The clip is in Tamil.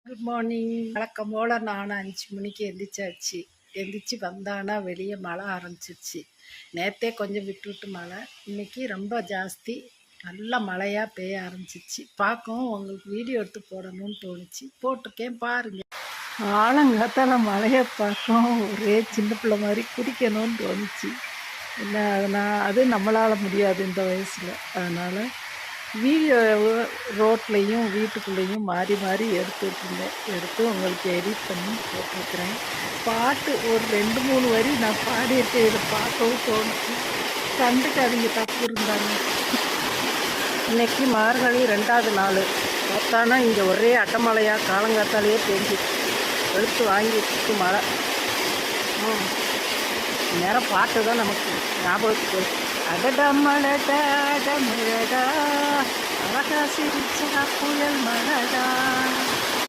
Good morning. வழக்கம் போல் நான் 5 மணிக்கு எந்திரிச்சாச்சு. எந்திரிச்சு வந்தானா வெளியே மழை ஆரம்பிச்சிருச்சு. நேற்றே கொஞ்சம் விட்டு விட்டு மழை, இன்றைக்கி ரொம்ப ஜாஸ்தி. நல்லா மழையாக பெய்ய ஆரம்பிச்சிச்சு. பார்க்கவும் உங்களுக்கு வீடியோ எடுத்து போடணும்னு தோணுச்சு, போட்டிருக்கேன் பாருங்கள். ஆலங்காத்தால மழையை பார்க்கவும் ஒரே சின்ன பிள்ளை மாதிரி குதிக்கணும்னு தோணுச்சு. என்ன அதனால் அது நம்மளால் முடியாது இந்த வயசில். அதனால் வீடியோ ரோட்லேயும் வீட்டுக்குள்ளேயும் மாறி மாறி எடுத்துகிட்ருந்தேன். எடுத்து உங்களுக்கு எடிட் பண்ணி போட்டிருக்கிறேன். பாட்டு ஒரு 2-3 வரி நான் பாடியிருக்கேன். இதை பார்க்கவும் தோணுச்சு. கண்டுக்காதீங்க, தப்பு இருந்தாங்க. இன்றைக்கி மார்கழி 2வது நாள். பார்த்தானா இங்கே ஒரே அட்டமழையாக காலங்காத்தாலேயே பெஞ்சு எடுத்து வாங்கிட்டு மழை. நேரம் பாட்டு தான் நமக்கு ஞாபகத்துக்கு வரும். அடடா மழடா அழகா சிரிச்சா புயல் மழடா.